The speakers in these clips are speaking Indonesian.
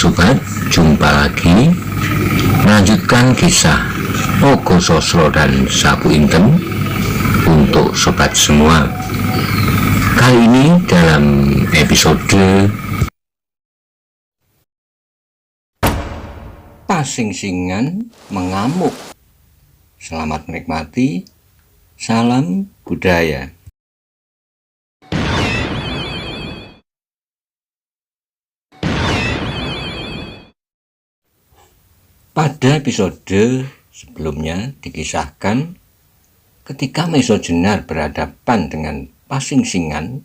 sobat, jumpa lagi melanjutkan kisah Ogo Sosro dan Sapu Intem untuk sobat semua. Kali ini dalam episode Pasing-singan mengamuk. Selamat menikmati. Salam budaya. Pada episode sebelumnya dikisahkan ketika Maiso Jenar berhadapan dengan Pasing-singan,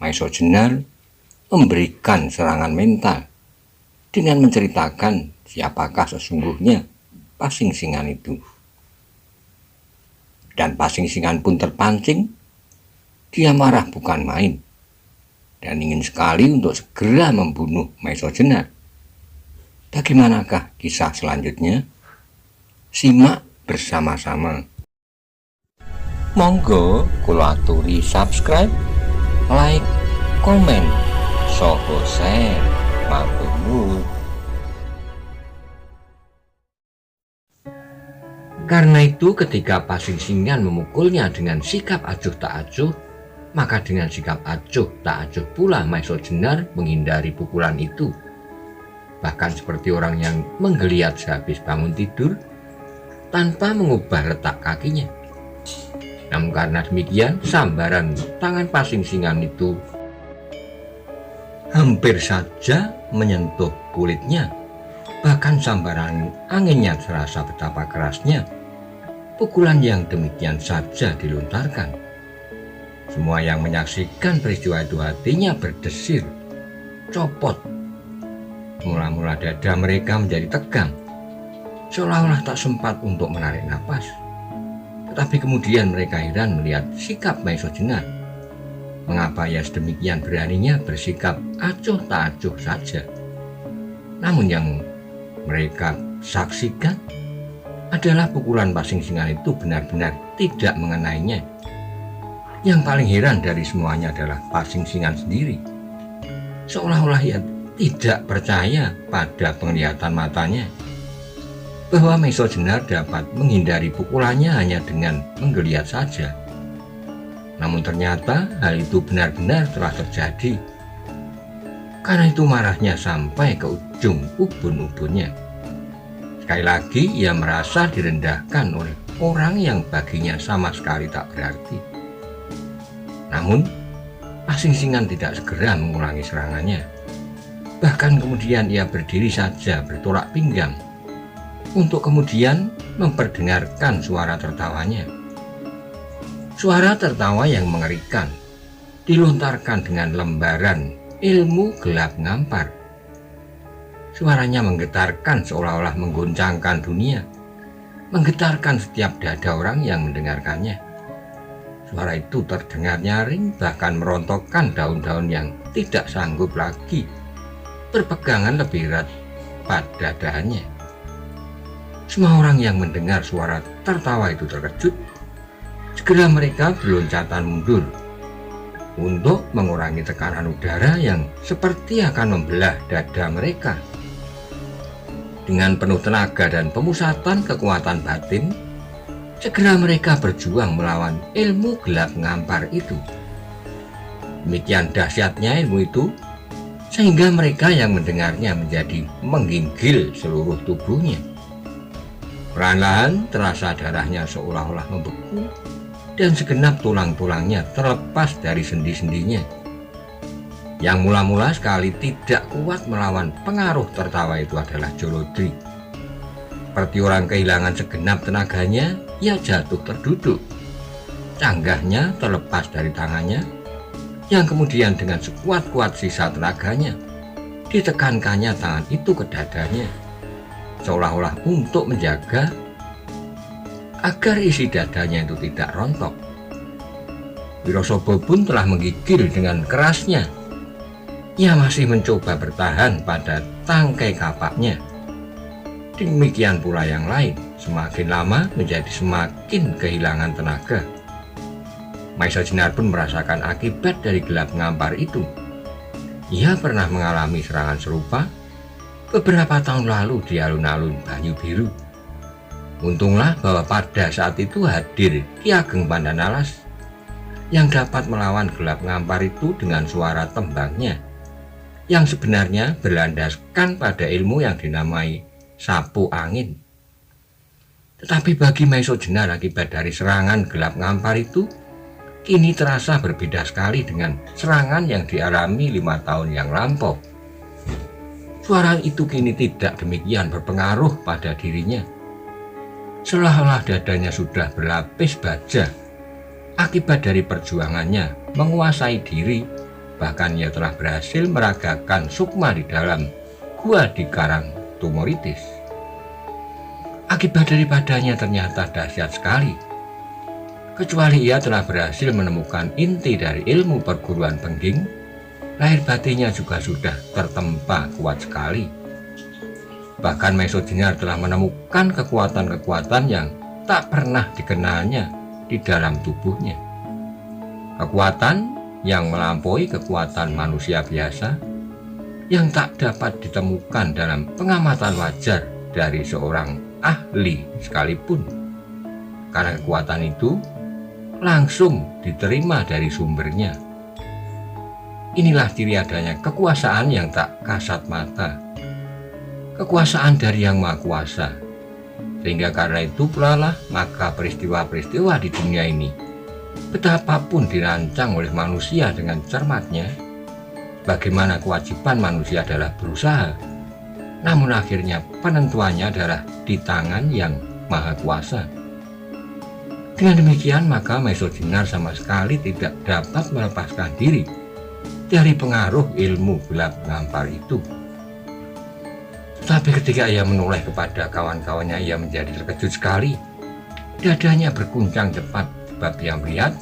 Maiso Jenar memberikan serangan mental dengan menceritakan siapakah sesungguhnya Pasing-singan itu. Dan Pasing-singan pun terpancing. Dia marah bukan main dan ingin sekali untuk segera membunuh Maiso Jenar. Bagaimanakah kisah selanjutnya? Simak bersama-sama. Monggo kula aturi subscribe, like, komen, soho share, matur nuwun. Karena itu ketika Pasing-singan memukulnya dengan sikap acuh tak acuh, maka dengan sikap acuh tak acuh pula Maiso Jenar menghindari pukulan itu. Bahkan seperti orang yang menggeliat sehabis bangun tidur tanpa mengubah letak kakinya. Namun karena demikian, sambaran tangan Pasing-singan itu hampir saja menyentuh kulitnya. Bahkan sambaran anginnya terasa betapa kerasnya. Pukulan yang demikian saja dilontarkan. Semua yang menyaksikan peristiwa itu hatinya berdesir, copot. Mula-mula dada mereka menjadi tegang, seolah-olah tak sempat untuk menarik napas. Tetapi kemudian mereka heran melihat sikap Maiso Jenar. Mengapa ia sedemikian beraninya bersikap acuh tak acuh saja? Namun yang mereka saksikan adalah pukulan Pasing-singan itu benar-benar tidak mengenainya. Yang paling heran dari semuanya adalah Pasing-singan sendiri. Seolah-olah ia tidak percaya pada penglihatan matanya bahwa Maiso Jenar dapat menghindari pukulannya hanya dengan menggeliat saja. Namun ternyata hal itu benar-benar telah terjadi. Karena itu marahnya sampai ke ujung ubun-ubunnya. Sekali lagi ia merasa direndahkan oleh orang yang baginya sama sekali tak berarti. Namun Pasing-singan tidak segera mengulangi serangannya. Bahkan kemudian ia berdiri saja bertolak pinggang untuk kemudian memperdengarkan suara tertawanya. Suara tertawa yang mengerikan dilontarkan dengan lembaran ilmu gelap ngampar. Suaranya menggetarkan seolah-olah menggoncangkan dunia, menggetarkan setiap dada orang yang mendengarkannya. Suara itu terdengar nyaring, bahkan merontokkan daun-daun yang tidak sanggup lagi berpegangan lebih erat pada dahannya. Semua orang yang mendengar suara tertawa itu terkejut. Segera mereka berloncatan mundur untuk mengurangi tekanan udara yang seperti akan membelah dada mereka. Dengan penuh tenaga dan pemusatan kekuatan batin, segera mereka berjuang melawan ilmu gelap ngampar itu. Demikian dahsyatnya ilmu itu sehingga mereka yang mendengarnya menjadi menggigil seluruh tubuhnya. Perlahan terasa darahnya seolah-olah membeku dan segenap tulang-tulangnya terlepas dari sendi-sendinya. Yang mula-mula sekali tidak kuat melawan pengaruh tertawa itu adalah Jolodri. Seperti orang kehilangan segenap tenaganya, ia jatuh terduduk. Canggahnya terlepas dari tangannya, yang kemudian dengan sekuat-kuat sisa tenaganya ditekankannya tangan itu ke dadanya, seolah-olah untuk menjaga agar isi dadanya itu tidak rontok. Wirosobo pun telah menggigil dengan kerasnya. Ia masih mencoba bertahan pada tangkai kapaknya. Demikian pula yang lain, semakin lama menjadi semakin kehilangan tenaga. Maiso Jenar pun merasakan akibat dari gelap ngampar itu. Ia pernah mengalami serangan serupa, beberapa tahun lalu di alun-alun Banyu Biru. Untunglah bahwa pada saat itu hadir Ki Ageng Pandanalas yang dapat melawan gelap ngampar itu dengan suara tembangnya yang sebenarnya berlandaskan pada ilmu yang dinamai sapu angin. Tetapi bagi Maiso Jenar, akibat dari serangan gelap ngampar itu kini terasa berbeda sekali dengan serangan yang dialami 5 tahun yang lampau. Suara itu kini tidak demikian berpengaruh pada dirinya. Seolah-olah dadanya sudah berlapis baja akibat dari perjuangannya menguasai diri. Bahkan ia telah berhasil meragakan sukma di dalam gua di Karang Tumoritis. Akibat daripadanya ternyata dahsyat sekali. Kecuali ia telah berhasil menemukan inti dari ilmu perguruan Pengging, lahir batinnya juga sudah tertempa kuat sekali. Bahkan Maiso Jenar telah menemukan kekuatan-kekuatan yang tak pernah dikenalnya di dalam tubuhnya. Kekuatan yang melampaui kekuatan manusia biasa, yang tak dapat ditemukan dalam pengamatan wajar dari seorang ahli sekalipun, karena kekuatan itu langsung diterima dari sumbernya. Inilah ciri adanya kekuasaan yang tak kasat mata, kekuasaan dari Yang Maha Kuasa. Sehingga karena itu pula lah maka peristiwa-peristiwa di dunia ini, betapapun dirancang oleh manusia dengan cermatnya, bagaimana kewajiban manusia adalah berusaha, namun akhirnya penentuannya adalah di tangan Yang Maha Kuasa. Dengan demikian maka Maiso Jenar sama sekali tidak dapat melepaskan diri dari pengaruh ilmu gelap ngampar itu. Tapi ketika ia menoleh kepada kawan-kawannya, ia menjadi terkejut sekali. Dadanya berguncang cepat sebab ia melihat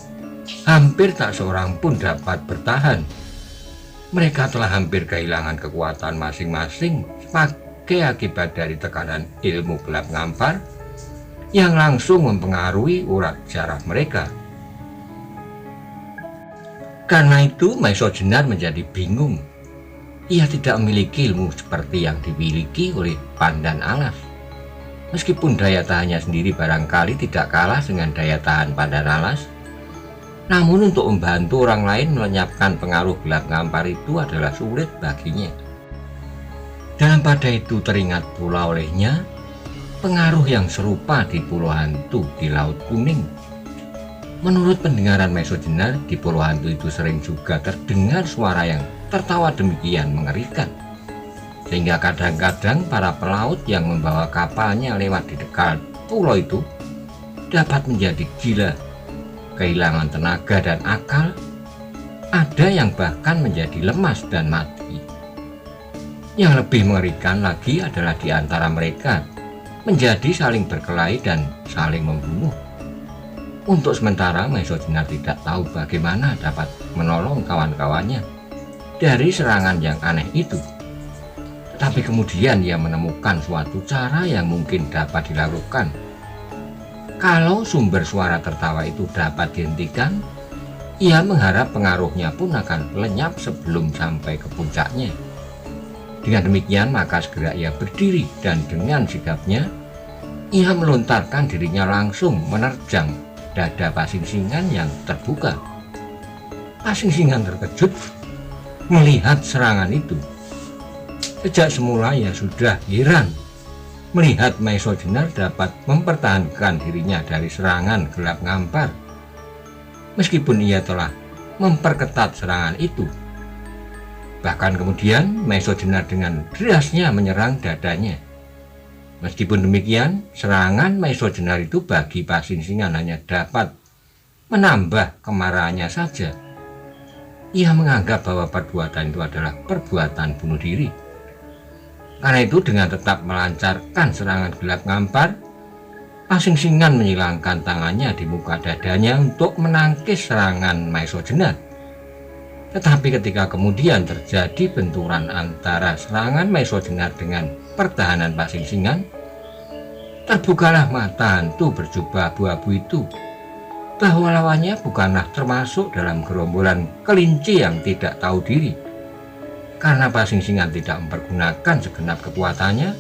hampir tak seorang pun dapat bertahan. Mereka telah hampir kehilangan kekuatan masing-masing sebagai akibat dari tekanan ilmu gelap ngampar yang langsung mempengaruhi urat syaraf mereka. Karena itu Maiso Jenar menjadi bingung. Ia tidak memiliki ilmu seperti yang dimiliki oleh Pandanalas. Meskipun daya tahannya sendiri barangkali tidak kalah dengan daya tahan Pandanalas, namun untuk membantu orang lain melenyapkan pengaruh gelap ngampar itu adalah sulit baginya. Dan pada itu teringat pula olehnya pengaruh yang serupa di Pulau Hantu di Laut Kuning. Menurut pendengaran Maiso Jenar, di Pulau Hantu itu sering juga terdengar suara yang tertawa demikian mengerikan, sehingga kadang-kadang para pelaut yang membawa kapalnya lewat di dekat pulau itu dapat menjadi gila, kehilangan tenaga dan akal. Ada yang bahkan menjadi lemas dan mati. Yang lebih mengerikan lagi adalah di antara mereka menjadi saling berkelahi dan saling membunuh. Untuk sementara Maiso Jenar tidak tahu bagaimana dapat menolong kawan-kawannya dari serangan yang aneh itu. Tetapi kemudian ia menemukan suatu cara yang mungkin dapat dilakukan. Kalau sumber suara tertawa itu dapat dihentikan, ia mengharap pengaruhnya pun akan lenyap sebelum sampai ke puncaknya. Dengan demikian maka segera ia berdiri dan dengan sigapnya ia melontarkan dirinya langsung menerjang dada Pasingsingan yang terbuka. Pasingsingan terkejut melihat serangan itu. Sejak semula ia sudah heran melihat Maiso Jenar dapat mempertahankan dirinya dari serangan gelap ngampar, meskipun ia telah memperketat serangan itu. Bahkan kemudian Maiso Jenar dengan derasnya menyerang dadanya. Meskipun demikian, serangan Maiso Jenar itu bagi Pasingsingan hanya dapat menambah kemarahannya saja. Ia menganggap bahwa perbuatan itu adalah perbuatan bunuh diri. Karena itu dengan tetap melancarkan serangan gelap ngampar, Pasingsingan menyilangkan tangannya di muka dadanya untuk menangkis serangan Maiso Jenar. Tetapi ketika kemudian terjadi benturan antara serangan Maiso Jenar dengan pertahanan Pasingsingan, terbukalah mata hantu berjubah abu-abu itu bahwa lawannya bukanlah termasuk dalam gerombolan kelinci yang tidak tahu diri, Karena Pasingsingan tidak mempergunakan segenap kekuatannya,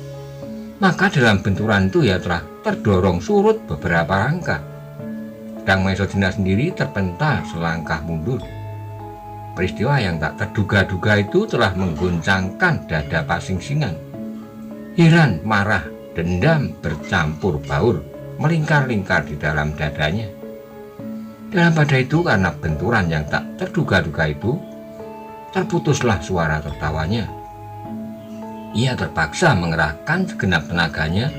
maka dalam benturan itu ia telah terdorong surut beberapa langkah. Pedang Maesojena sendiri terpental selangkah mundur. Peristiwa yang tak terduga-duga itu telah mengguncangkan dada Pasingsingan. Heran, marah, dendam bercampur baur melingkar-lingkar di dalam dadanya. Dalam pada itu, karena benturan yang tak terduga-duga itu, terputuslah suara tertawanya. Ia terpaksa mengerahkan segenap tenaganya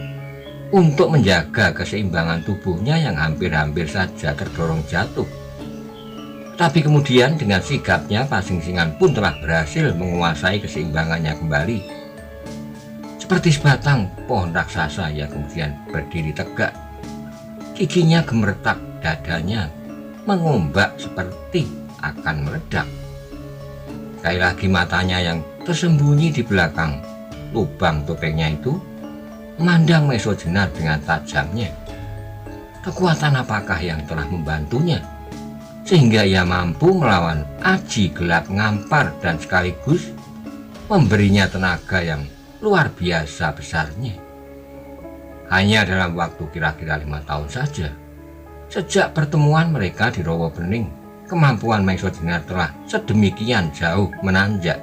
untuk menjaga keseimbangan tubuhnya yang hampir-hampir saja terdorong jatuh. Tapi kemudian dengan sigapnya Pasingsingan pun telah berhasil menguasai keseimbangannya kembali. Seperti sebatang pohon raksasa, ia kemudian berdiri tegak. Giginya gemeretak, dadanya mengombak seperti akan meledak. Sekali lagi matanya yang tersembunyi di belakang lubang topengnya itu memandang Maesojena dengan tajamnya. Kekuatan apakah yang telah membantunya sehingga ia mampu melawan aji gelap ngampar dan sekaligus memberinya tenaga yang luar biasa besarnya? Hanya dalam waktu kira-kira 5 tahun saja sejak pertemuan mereka di Rawa Bening, kemampuan Maesojena telah sedemikian jauh menanjak.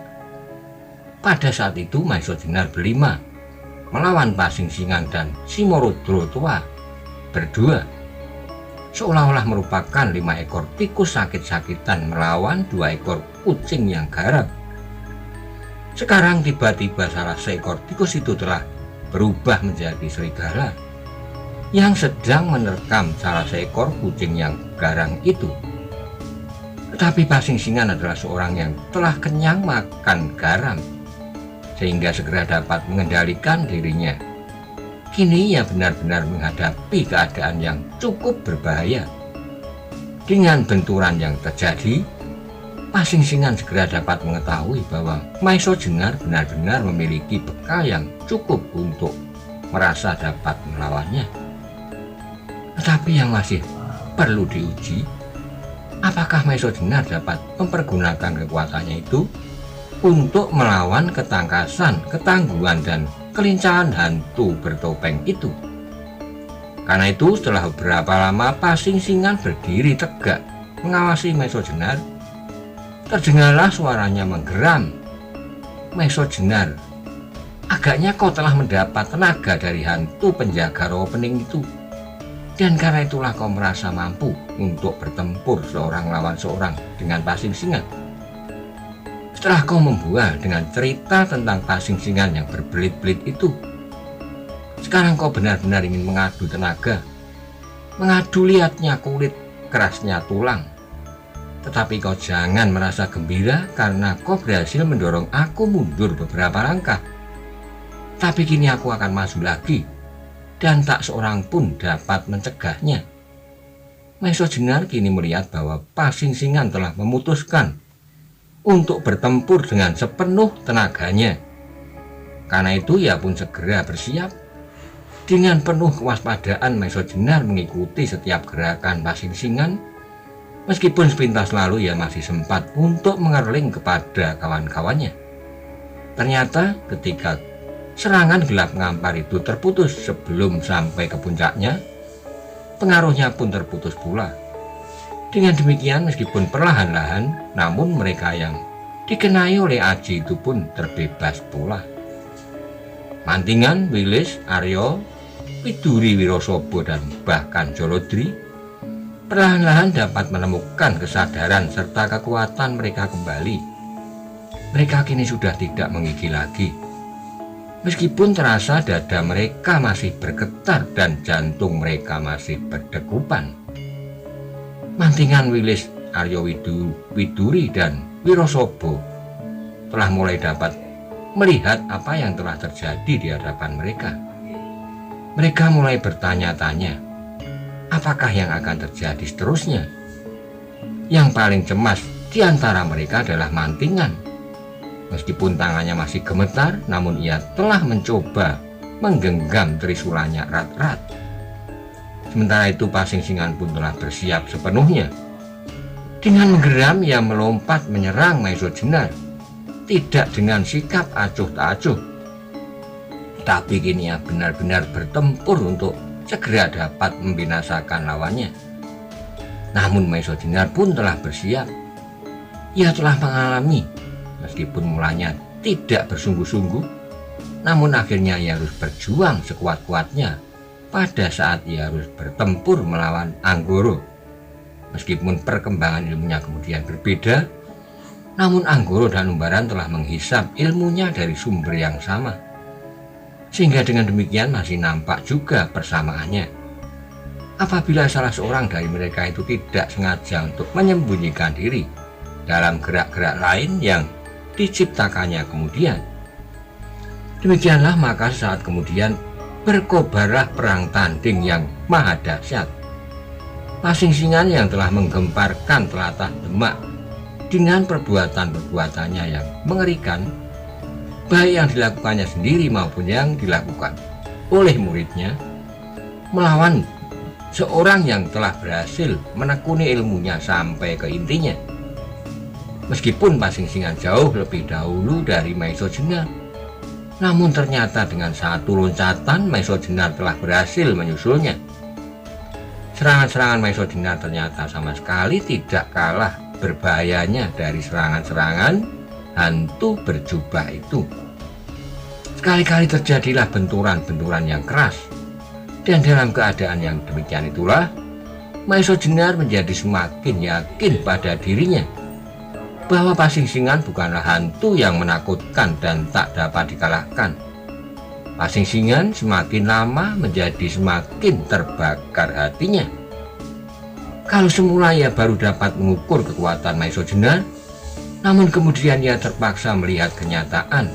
Pada saat itu Maesojena berlima melawan Pasingsingan dan Simorodro tua berdua, seolah-olah merupakan 5 ekor tikus sakit-sakitan melawan 2 ekor kucing yang garang. Sekarang tiba-tiba salah seekor tikus itu telah berubah menjadi serigala yang sedang menerkam salah seekor kucing yang garang itu. Tetapi Pasingsingan adalah seorang yang telah kenyang makan garam, sehingga segera dapat mengendalikan dirinya. Kini ia benar-benar menghadapi keadaan yang cukup berbahaya. Dengan benturan yang terjadi, Pasingsingan segera dapat mengetahui bahwa Maesojena benar-benar memiliki bekal yang cukup untuk merasa dapat melawannya. Tetapi yang masih perlu diuji, apakah Maesojena dapat mempergunakan kekuatannya itu untuk melawan ketangkasan, ketangguhan, dan kelincahan hantu bertopeng itu. Karena itu setelah beberapa lama Pasingsingan berdiri tegak mengawasi Maesojena, terdengarlah suaranya menggeram. Maesojena, agaknya kau telah mendapat tenaga dari hantu penjaga Rawa Bening itu, dan karena itulah kau merasa mampu untuk bertempur seorang lawan seorang dengan Pasingsingan. Setelah kau membual dengan cerita tentang Pasingsingan yang berbelit-belit itu, sekarang kau benar-benar ingin mengadu tenaga, mengadu lihatnya kulit, kerasnya tulang. Tetapi kau jangan merasa gembira karena kau berhasil mendorong aku mundur beberapa langkah. Tapi kini aku akan maju lagi, dan tak seorang pun dapat mencegahnya. Maesojena kini melihat bahwa Pasingsingan telah memutuskan untuk bertempur dengan sepenuh tenaganya. Karena itu ia pun segera bersiap. Dengan penuh kewaspadaan Maesojena mengikuti setiap gerakan Pasingsingan. Meskipun sepintas lalu ia masih sempat untuk mengerling kepada kawan-kawannya. Ternyata ketika serangan gelap ngampar itu terputus sebelum sampai ke puncaknya, pengaruhnya pun terputus pula. Dengan demikian, meskipun perlahan-lahan, namun mereka yang dikenai oleh aji itu pun terbebas pula. Mantingan, Wilis, Aryo, Widuri Wirosobo, dan bahkan Jolodri perlahan-lahan dapat menemukan kesadaran serta kekuatan mereka kembali. Mereka kini sudah tidak menggigil lagi. Meskipun terasa dada mereka masih bergetar dan jantung mereka masih berdegupan. Mantingan, Wilis, Aryo Widuri, dan Wirosobo telah mulai dapat melihat apa yang telah terjadi di hadapan mereka. Mereka mulai bertanya-tanya, apakah yang akan terjadi seterusnya? Yang paling cemas di antara mereka adalah Mantingan. Meskipun tangannya masih gemetar, namun ia telah mencoba menggenggam trisulanya erat-erat. Sementara itu Pasingsingan pun telah bersiap sepenuhnya. Dengan menggeram ia melompat menyerang Maesojena. tidak dengan sikap acuh tak acuh, tapi kini ia benar-benar bertempur untuk segera dapat membinasakan lawannya. Namun Maesojenar pun telah bersiap. Ia telah mengalami, meskipun mulanya tidak bersungguh-sungguh, namun akhirnya ia harus berjuang sekuat-kuatnya pada saat ia harus bertempur melawan Anggoro. Meskipun perkembangan ilmunya kemudian berbeda, namun Anggoro dan Umbaran telah menghisap ilmunya dari sumber yang sama, sehingga dengan demikian masih nampak juga persamaannya. Apabila salah seorang dari mereka itu tidak sengaja untuk menyembunyikan diri dalam gerak-gerak lain yang diciptakannya kemudian, demikianlah maka saat kemudian berkobarlah perang tanding yang maha dahsyat. Pasing-singan yang telah menggemparkan telatah Demak dengan perbuatan-perbuatannya yang mengerikan, baik yang dilakukannya sendiri maupun yang dilakukan oleh muridnya, melawan seorang yang telah berhasil menekuni ilmunya sampai ke intinya. Meskipun Pasing-singan jauh lebih dahulu dari Maesojenar, namun ternyata dengan satu loncatan Maesojenar telah berhasil menyusulnya. Serangan-serangan Maesojenar ternyata sama sekali tidak kalah berbahayanya dari serangan-serangan hantu berjubah itu. Sekali-kali terjadilah benturan-benturan yang keras, dan dalam keadaan yang demikian itulah Maesojenar menjadi semakin yakin pada dirinya bahwa Pasing-singan bukanlah hantu yang menakutkan dan tak dapat dikalahkan. Pasing-singan semakin lama menjadi semakin terbakar hatinya. Kalau semula ia baru dapat mengukur kekuatan Maesojenar, namun kemudian ia terpaksa melihat kenyataan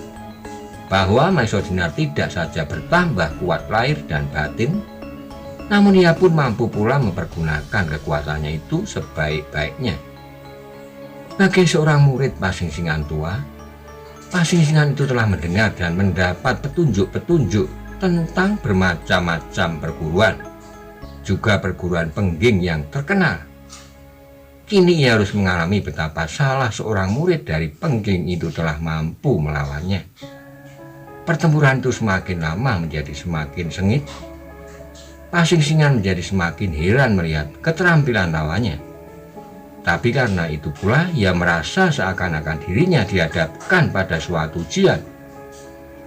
bahwa Maesojenar tidak saja bertambah kuat lahir dan batin, namun ia pun mampu pula mempergunakan kekuatannya itu sebaik-baiknya. Sebagai seorang murid Pasing-singan tua, Pasing-singan itu telah mendengar dan mendapat petunjuk-petunjuk tentang bermacam-macam perguruan, juga perguruan pengging yang terkenal. Kini ia harus mengalami betapa salah seorang murid dari pengging itu telah mampu melawannya. Pertempuran itu semakin lama menjadi semakin sengit. Pasing-singan menjadi semakin heran melihat keterampilan lawannya. Tapi karena itu pula ia merasa seakan-akan dirinya dihadapkan pada suatu ujian.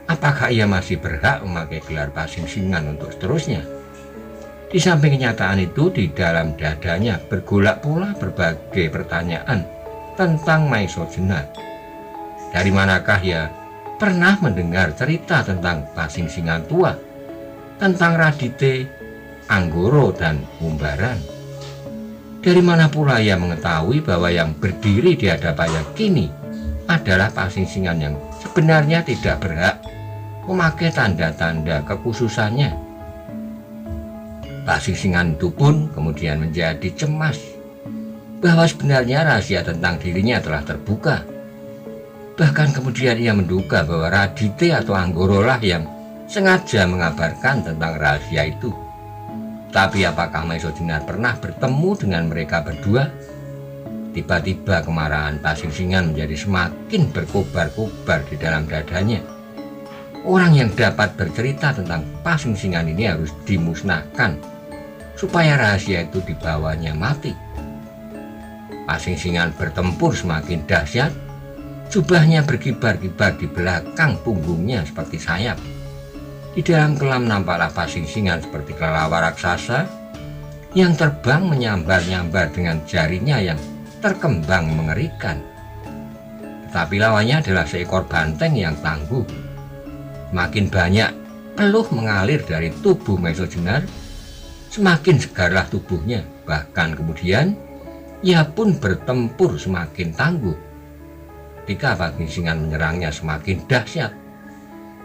Apakah ia masih berhak memakai gelar Pasing-singan untuk seterusnya? Di samping kenyataan itu, di dalam dadanya bergolak pula berbagai pertanyaan tentang Maesojenar. Dari manakah ia pernah mendengar cerita tentang Pasing-singan tua, tentang Radite, Anggoro, dan Umbaran? Dari mana pula ia mengetahui bahwa yang berdiri di hadapannya kini adalah Pasing-singan yang sebenarnya tidak berhak memakai tanda-tanda kekhususannya? Pasing-singan itu pun kemudian menjadi cemas bahwa sebenarnya rahasia tentang dirinya telah terbuka. Bahkan kemudian ia menduga bahwa Radite atau Anggoro lah yang sengaja mengabarkan tentang rahasia itu. Tapi apakah Maesojenar pernah bertemu dengan mereka berdua? Tiba-tiba kemarahan Pasing-singan menjadi semakin berkobar-kobar di dalam dadanya. Orang yang dapat bercerita tentang Pasing-singan ini harus dimusnahkan supaya rahasia itu dibawanya mati. Pasing-singan bertempur semakin dahsyat. Jubahnya berkibar-kibar di belakang punggungnya seperti sayap. Di dalam kelam nampaklah Pasing-singan seperti kelelawar raksasa yang terbang menyambar-nyambar dengan jarinya yang terkembang mengerikan. Tetapi lawannya adalah seekor banteng yang tangguh. Semakin banyak peluh mengalir dari tubuh Maesojenar, semakin segarlah tubuhnya. Bahkan kemudian ia pun bertempur semakin tangguh. Ketika Pasing-singan menyerangnya semakin dahsyat,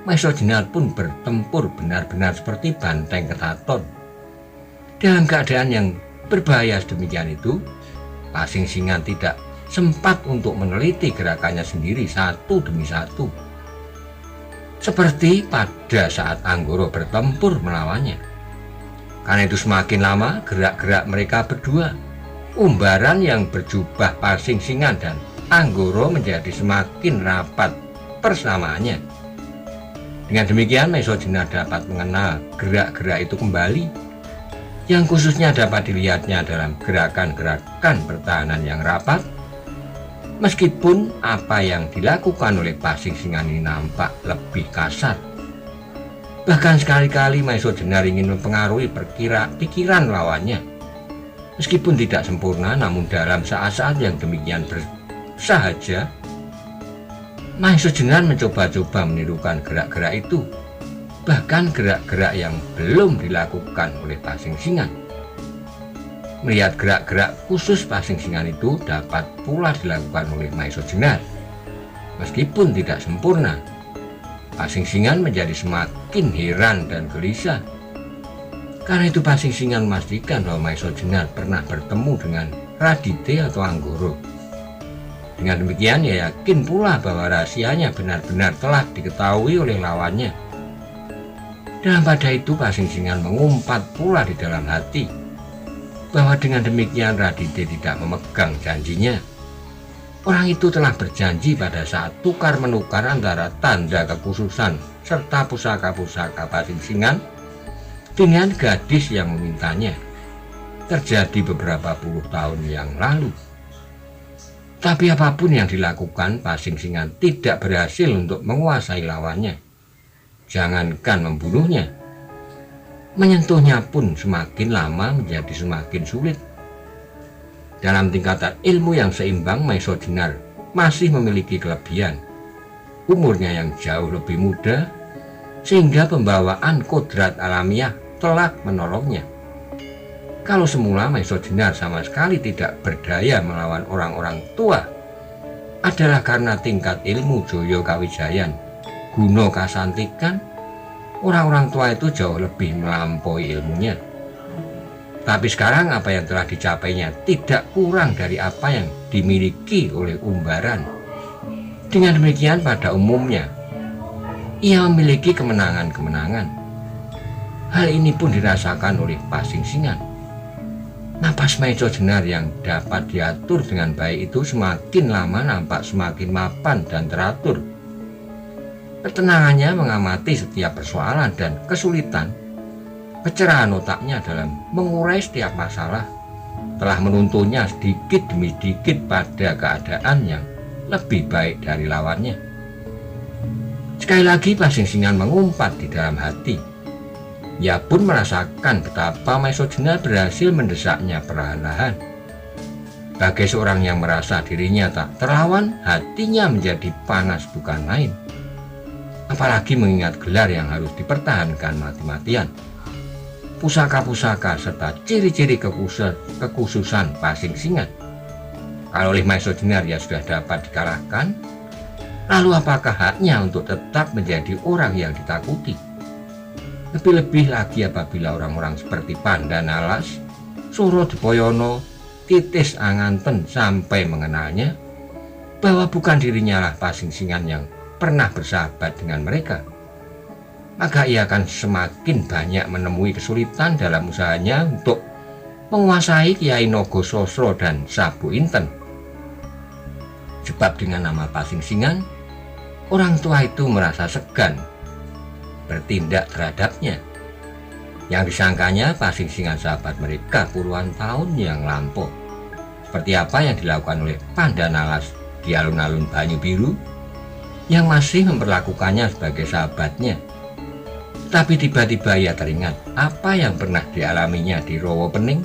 Maesojenar pun bertempur benar-benar seperti banteng ketaton. Dalam keadaan yang berbahaya sedemikian itu, Pasing-singan tidak sempat untuk meneliti gerakannya sendiri satu demi satu. Seperti pada saat Anggoro bertempur melawannya. Karena itu semakin lama gerak-gerak mereka berdua, Umbaran yang berjubah Pasing-singan dan Anggoro menjadi semakin rapat persamaannya. Dengan demikian Maisojenar dapat mengenal gerak-gerak itu kembali, yang khususnya dapat dilihatnya dalam gerakan-gerakan pertahanan yang rapat. Meskipun apa yang dilakukan oleh Pasingsingan ini nampak lebih kasar, bahkan sekali-kali Maisojenar ingin mempengaruhi pikiran lawannya. Meskipun tidak sempurna, namun dalam saat-saat yang demikian bersahaja, Maisojenar mencoba-coba menirukan gerak-gerak itu, bahkan gerak-gerak yang belum dilakukan oleh Pasingsingan. Melihat gerak-gerak khusus Pasingsingan itu dapat pula dilakukan oleh Maisojenar. Meskipun tidak sempurna, Pasingsingan menjadi semakin heran dan gelisah. Karena itu Pasingsingan memastikan bahwa Maisojenar pernah bertemu dengan Radite atau Anggoro. Dengan demikian ia yakin pula bahwa rahasianya benar-benar telah diketahui oleh lawannya. Dan pada itu Pasingsingan mengumpat pula di dalam hati bahwa dengan demikian Radite tidak memegang janjinya. Orang itu telah berjanji pada saat tukar-menukar antara tanda kekhususan serta pusaka-pusaka Pasingsingan dengan gadis yang memintanya. Terjadi beberapa puluh tahun yang lalu. Tapi apapun yang dilakukan, Pasingsingan tidak berhasil untuk menguasai lawannya. Jangankan membunuhnya, menyentuhnya pun semakin lama menjadi semakin sulit. Dalam tingkatan ilmu yang seimbang, Maisojenar masih memiliki kelebihan. Umurnya yang jauh lebih muda, sehingga pembawaan kodrat alamiah telah menolongnya. Kalau semula Maisojenar sama sekali tidak berdaya melawan orang-orang tua, adalah karena tingkat ilmu Joyo Kawijayan, Guno Kasantikan, orang-orang tua itu jauh lebih melampaui ilmunya. Tapi sekarang apa yang telah dicapainya tidak kurang dari apa yang dimiliki oleh Umbaran. Dengan demikian pada umumnya, ia memiliki kemenangan-kemenangan. Hal ini pun dirasakan oleh Pasingsingan. Napas Maisojenar yang dapat diatur dengan baik itu semakin lama nampak semakin mapan dan teratur. Ketenangannya mengamati setiap persoalan dan kesulitan. Kecerahan otaknya dalam mengurai setiap masalah telah menuntunnya sedikit demi sedikit pada keadaan yang lebih baik dari lawannya. Sekali lagi Pasingsingan mengumpat di dalam hati. Ia pun merasakan betapa Maisojenar berhasil mendesaknya perlahan-lahan. Bagi seorang yang merasa dirinya tak terlawan, hatinya menjadi panas bukan main. Apalagi mengingat gelar yang harus dipertahankan mati-matian. Pusaka-pusaka serta ciri-ciri kekhususan Pasingsingan. Kalau oleh Maisojenar ia sudah dapat dikalahkan, lalu apakah haknya untuk tetap menjadi orang yang ditakuti? Lebih-lebih lagi apabila orang-orang seperti Pandanalas, Suro Dipoyono, Titis Anganten sampai mengenalnya bahwa bukan dirinya lah Pasingsingan yang pernah bersahabat dengan mereka, maka ia akan semakin banyak menemui kesulitan dalam usahanya untuk menguasai Kiai Nogososro dan Sabu Inten. Sebab dengan nama Pasingsingan, orang tua itu merasa segan bertindak terhadapnya. Yang disangkanya Pasingsingan sahabat mereka puluhan tahun yang lampau. Seperti apa yang dilakukan oleh Pandanalas di alun-alun Banyu Biru, yang masih memperlakukannya sebagai sahabatnya. Tapi tiba-tiba ia teringat apa yang pernah dialaminya di Rowo Pening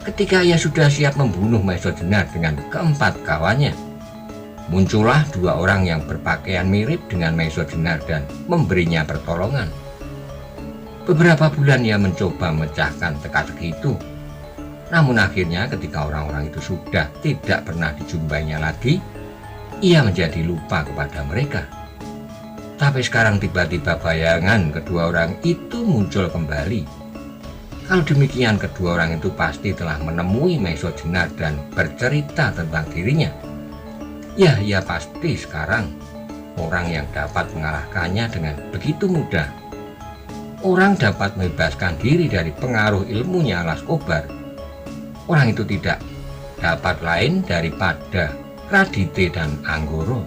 ketika ia sudah siap membunuh Maisojenar dengan keempat kawannya. Muncullah dua orang yang berpakaian mirip dengan Maisojenar dan memberinya pertolongan. Beberapa bulan ia mencoba memecahkan teka-teki itu. Namun akhirnya ketika orang-orang itu sudah tidak pernah dijumpainya lagi, ia menjadi lupa kepada mereka. Tapi sekarang tiba-tiba bayangan kedua orang itu muncul kembali. Kalau demikian kedua orang itu pasti telah menemui Maisojenar dan bercerita tentang dirinya. Ya, ia pasti sekarang orang yang dapat mengalahkannya dengan begitu mudah. Orang dapat membebaskan diri dari pengaruh ilmunya Laskobar. Orang itu tidak dapat lain daripada Radite dan Anggoro.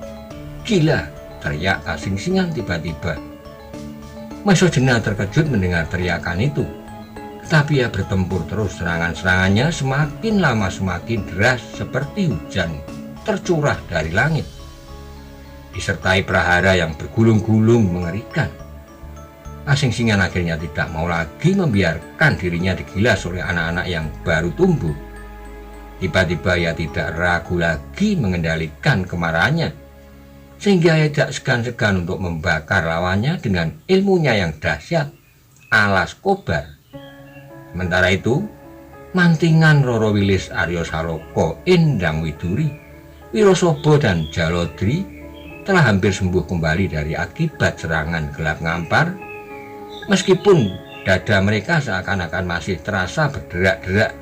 "Gila!" teriak Asing-Singan tiba-tiba. Maisojena terkejut mendengar teriakan itu. Tetapi ia bertempur terus. Serangan-serangannya semakin lama semakin deras seperti hujan tercurah dari langit, disertai prahara yang bergulung-gulung mengerikan. Asing-Singan akhirnya tidak mau lagi membiarkan dirinya digilas oleh anak-anak yang baru tumbuh. Tiba-tiba ia tidak ragu lagi mengendalikan kemarahannya, sehingga ia tidak segan-segan untuk membakar lawannya dengan ilmunya yang dahsyat, alas kobar. Sementara itu, Mantingan, Roro Wilis, Aryo Saloko, Endang Widuri, Wirosobo, dan Jalodri telah hampir sembuh kembali dari akibat serangan gelap ngampar, meskipun dada mereka seakan-akan masih terasa berderak-derak.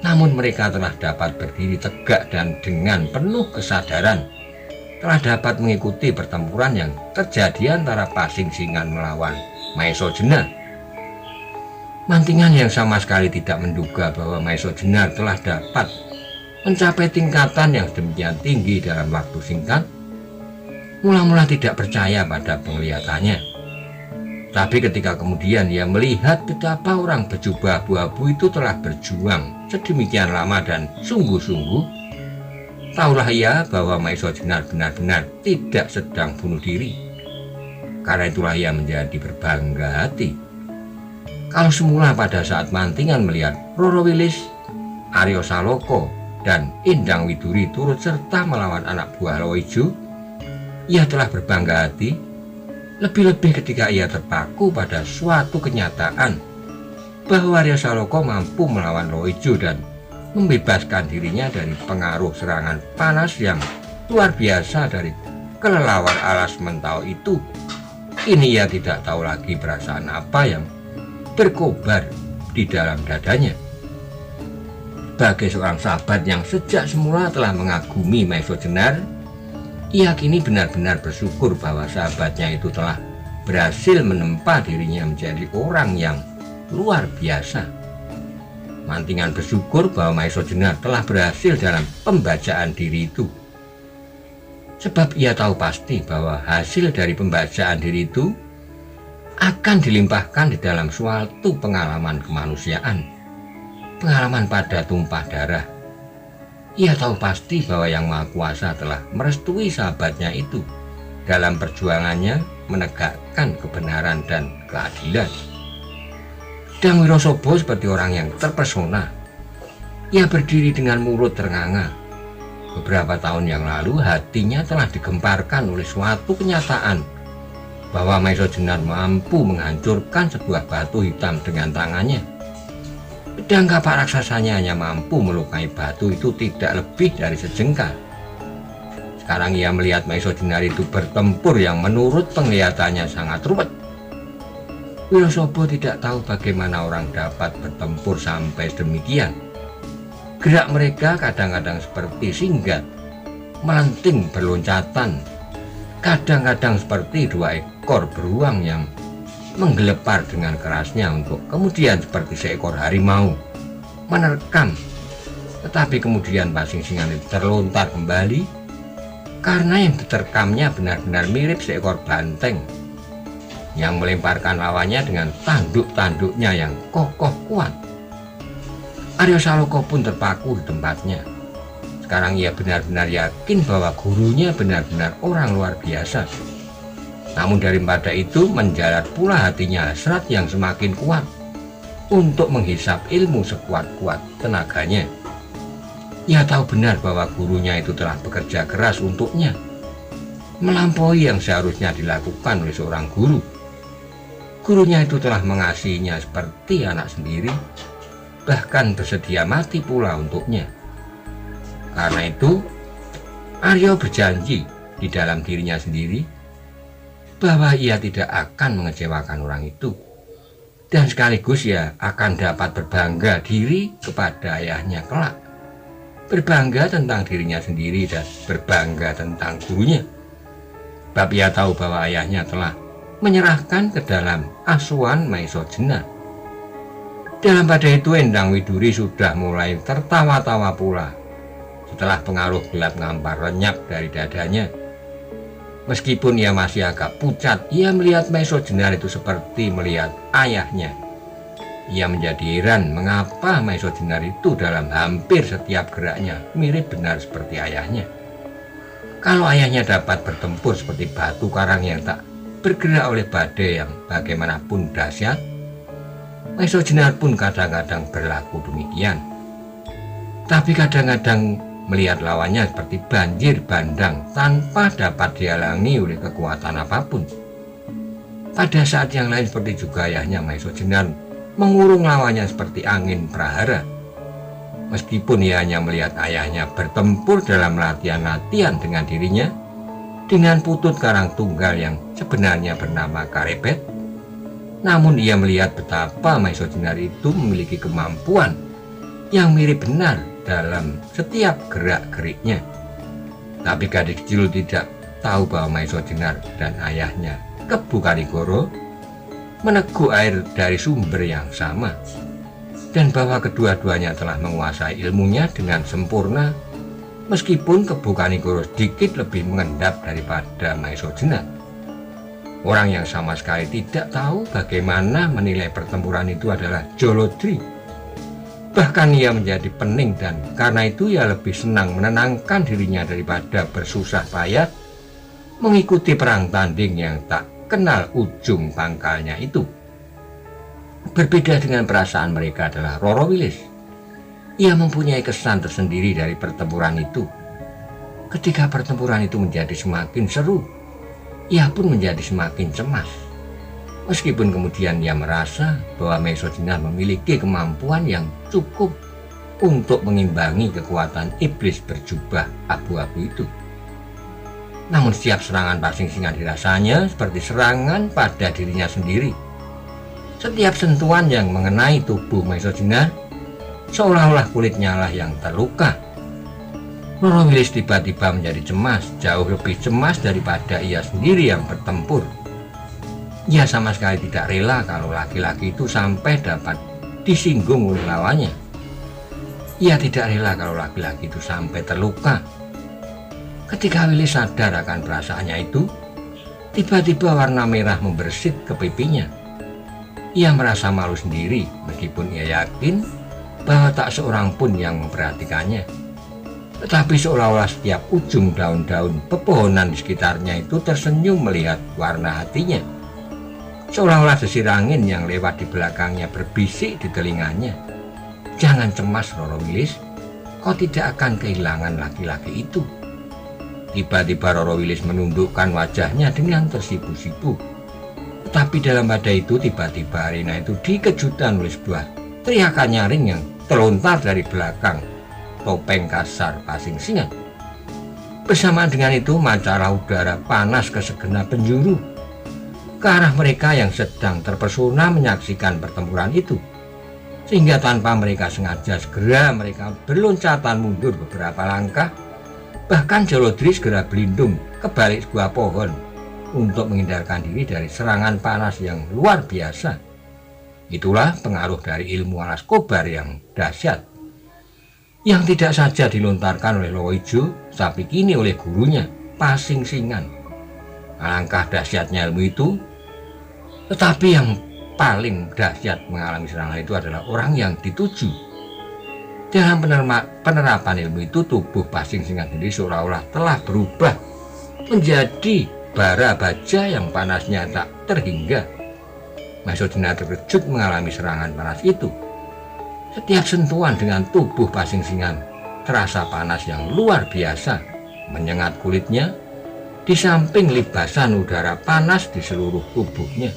Namun mereka telah dapat berdiri tegak dan dengan penuh kesadaran telah dapat mengikuti pertempuran yang terjadi antara Pasing-Singan melawan Maisojena. Mantingan yang sama sekali tidak menduga bahwa Maisojena telah dapat mencapai tingkatan yang sedemikian tinggi dalam waktu singkat, mula-mula tidak percaya pada penglihatannya. Tapi ketika kemudian ia melihat betapa orang berjubah abu-abu itu telah berjuang sedemikian lama dan sungguh-sungguh, tahulah ia bahwa Maisojena benar-benar tidak sedang bunuh diri. Karena itulah ia menjadi berbangga hati. Kalau semula pada saat Mantingan melihat Roro Wilis, Aryo Saloko, dan Endang Widuri turut serta melawan anak buah Loijo, ia telah berbangga hati, lebih-lebih ketika ia terpaku pada suatu kenyataan bahwa Aryo Saloko mampu melawan Loijo dan membebaskan dirinya dari pengaruh serangan panas yang luar biasa dari kelelawar alas mentau itu. Kini ia tidak tahu lagi perasaan apa yang berkobar di dalam dadanya. Sebagai seorang sahabat yang sejak semula telah mengagumi Maisojena, ia kini benar-benar bersyukur bahwa sahabatnya itu telah berhasil menempa dirinya menjadi orang yang luar biasa. Mantingan bersyukur bahwa Maisojena telah berhasil dalam pembajaan diri itu, sebab ia tahu pasti bahwa hasil dari pembajaan diri itu akan dilimpahkan di dalam suatu pengalaman kemanusiaan, pengalaman pada tumpah darah. Ia tahu pasti bahwa Yang Maha Kuasa telah merestui sahabatnya itu dalam perjuangannya menegakkan kebenaran dan keadilan. Dan Wirosobo seperti orang yang terpesona. Ia berdiri dengan mulut ternganga. Beberapa tahun yang lalu hatinya telah digemparkan oleh suatu kenyataan bahwa Maisojena mampu menghancurkan sebuah batu hitam dengan tangannya. Pedang kapak raksasanya hanya mampu melukai batu itu tidak lebih dari sejengkal. Sekarang ia melihat Maisojena itu bertempur yang menurut penglihatannya sangat ruwet. Wirosobo tidak tahu bagaimana orang dapat bertempur sampai sedemikian. Gerak mereka kadang-kadang seperti singgat, melenting berloncatan, kadang-kadang seperti dua ekor beruang yang menggelepar dengan kerasnya untuk kemudian seperti seekor harimau menerkam. Tetapi kemudian Pasing-Singan itu terlontar kembali karena yang diterkamnya benar-benar mirip seekor banteng yang melemparkan lawannya dengan tanduk-tanduknya yang kokoh kuat. Aryo Saloko pun terpaku di tempatnya. Sekarang ia benar-benar yakin bahwa gurunya benar-benar orang luar biasa. Namun daripada itu menjalar pula hatinya hasrat yang semakin kuat untuk menghisap ilmu sekuat-kuat tenaganya. Ia tahu benar bahwa gurunya itu telah bekerja keras untuknya, melampaui yang seharusnya dilakukan oleh seorang guru. Gurunya itu telah mengasihinya seperti anak sendiri, bahkan bersedia mati pula untuknya. Karena itu, Aryo berjanji di dalam dirinya sendiri bahwa ia tidak akan mengecewakan orang itu, dan sekaligus ia akan dapat berbangga diri kepada ayahnya kelak, berbangga tentang dirinya sendiri dan berbangga tentang gurunya. Sebab ia tahu bahwa ayahnya telah menyerahkan ke dalam asuhan Maisojena. Dalam pada itu Endang Widuri sudah mulai tertawa-tawa pula. setelah pengaruh gelap ngampar lenyap dari dadanya. Meskipun ia masih agak pucat, ia melihat Maisojenar itu seperti melihat ayahnya. Ia menjadi heran mengapa Maisojenar itu dalam hampir setiap geraknya mirip benar seperti ayahnya. Kalau ayahnya dapat bertempur seperti batu karang yang tak bergerak oleh badai yang bagaimanapun dahsyat, Maisojenar pun kadang-kadang berlaku demikian. Tapi kadang-kadang melihat lawannya seperti banjir bandang tanpa dapat dihalangi oleh kekuatan apapun. Pada saat yang lain seperti juga ayahnya, Maisojenar mengurung lawannya seperti angin prahara. Meskipun ia hanya melihat ayahnya bertempur dalam latihan-latihan dengan dirinya, dengan putut karang tunggal yang sebenarnya bernama Karebet, namun ia melihat betapa Maisojenar itu memiliki kemampuan yang mirip benar dalam setiap gerak-geriknya. Tapi gadis kecil tidak tahu bahwa Maisojenar dan ayahnya Kebu Kanigoro meneguk air dari sumber yang sama, dan bahwa kedua-duanya telah menguasai ilmunya dengan sempurna, meskipun Kebu Kanigoro sedikit lebih mengendap daripada Maisojenar. Orang yang sama sekali tidak tahu bagaimana menilai pertempuran itu adalah Jolodri. Bahkan ia menjadi pening, dan karena itu ia lebih senang menenangkan dirinya daripada bersusah payah mengikuti perang tanding yang tak kenal ujung pangkalnya itu. Berbeda dengan perasaan mereka adalah Roro Wilis. Ia mempunyai kesan tersendiri dari pertempuran itu. Ketika pertempuran itu menjadi semakin seru, ia pun menjadi semakin cemas. Meskipun kemudian ia merasa bahwa Maisojenar memiliki kemampuan yang cukup untuk mengimbangi kekuatan iblis berjubah abu-abu itu. Namun setiap serangan pasing-singan dirasanya seperti serangan pada dirinya sendiri. Setiap sentuhan yang mengenai tubuh Maisojenar seolah-olah kulitnya lah yang terluka. Roro Wilis tiba-tiba menjadi cemas, jauh lebih cemas daripada ia sendiri yang bertempur. Ia sama sekali tidak rela kalau laki-laki itu sampai dapat disinggung oleh lawannya. Ia tidak rela kalau laki-laki itu sampai terluka. Ketika Wilis sadar akan perasaannya itu, tiba-tiba warna merah membersit ke pipinya. Ia merasa malu sendiri, meskipun ia yakin bahwa tak seorang pun yang memperhatikannya. Tetapi seolah-olah setiap ujung daun-daun pepohonan di sekitarnya itu tersenyum melihat warna hatinya. Seolah-olah desir angin yang lewat di belakangnya berbisik di telinganya. Jangan cemas Roro Wilis, kau tidak akan kehilangan laki-laki itu. Tiba-tiba Roro Wilis menundukkan wajahnya dengan tersipu-sipu. Tetapi dalam pada itu tiba-tiba Arina itu dikejutkan oleh sebuah teriakan nyaring yang terlontar dari belakang topeng kasar pasing-singan. Bersamaan dengan itu mancarlah udara panas ke segenap penjuru ke arah mereka yang sedang terpesona menyaksikan pertempuran itu, sehingga tanpa mereka sengaja segera mereka berloncatan mundur beberapa langkah. Bahkan Jolodri segera berlindung ke balik sebuah pohon untuk menghindarkan diri dari serangan panas yang luar biasa. Itulah pengaruh dari ilmu alas kobar yang dahsyat, yang tidak saja dilontarkan oleh Lowo Ijo, tapi kini oleh gurunya Pasing-singan. Alangkah dahsyatnya ilmu itu. Tetapi yang paling dahsyat mengalami serangan itu adalah orang yang dituju. Dalam penerapan ilmu itu, tubuh Pasing-singan sendiri seolah-olah telah berubah menjadi bara baja yang panasnya tak terhingga. Maisojenar terkejut mengalami serangan panas itu. Setiap sentuhan dengan tubuh Pasing-singan terasa panas yang luar biasa menyengat kulitnya, di samping libasan udara panas di seluruh tubuhnya.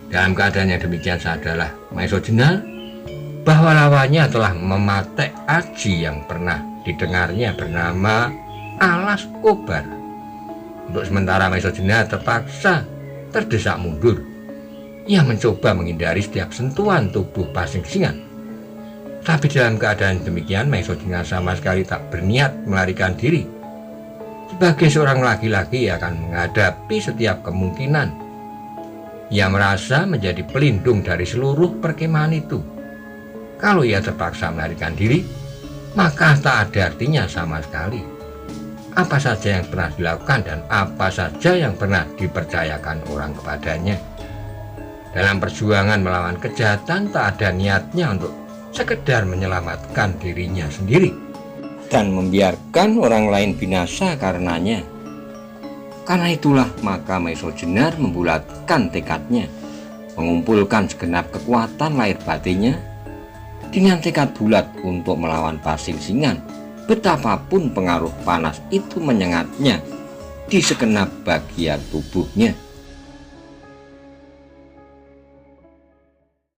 Dalam keadaan yang demikian sadarlah Maisojenar bahwa lawannya telah mematek aji yang pernah didengarnya bernama alas kobar. Untuk sementara Maisojenar terpaksa terdesak mundur. Ia mencoba menghindari setiap sentuhan tubuh Pasing-singan. Tapi dalam keadaan demikian Maisojenar sama sekali tak berniat melarikan diri. Sebagai seorang laki-laki ia akan menghadapi setiap kemungkinan. Ia merasa menjadi pelindung dari seluruh perkemahan itu. Kalau ia terpaksa melarikan diri, maka tak ada artinya sama sekali. Apa saja yang pernah dilakukan dan apa saja yang pernah dipercayakan orang kepadanya. Dalam perjuangan melawan kejahatan tak ada niatnya untuk sekedar menyelamatkan dirinya sendiri dan membiarkan orang lain binasa karenanya. Karena itulah maka Maisojenar membulatkan tekadnya, mengumpulkan segenap kekuatan lahir batinnya dengan tekad bulat untuk melawan pasing-singan, betapapun pengaruh panas itu menyengatnya di segenap bagian tubuhnya.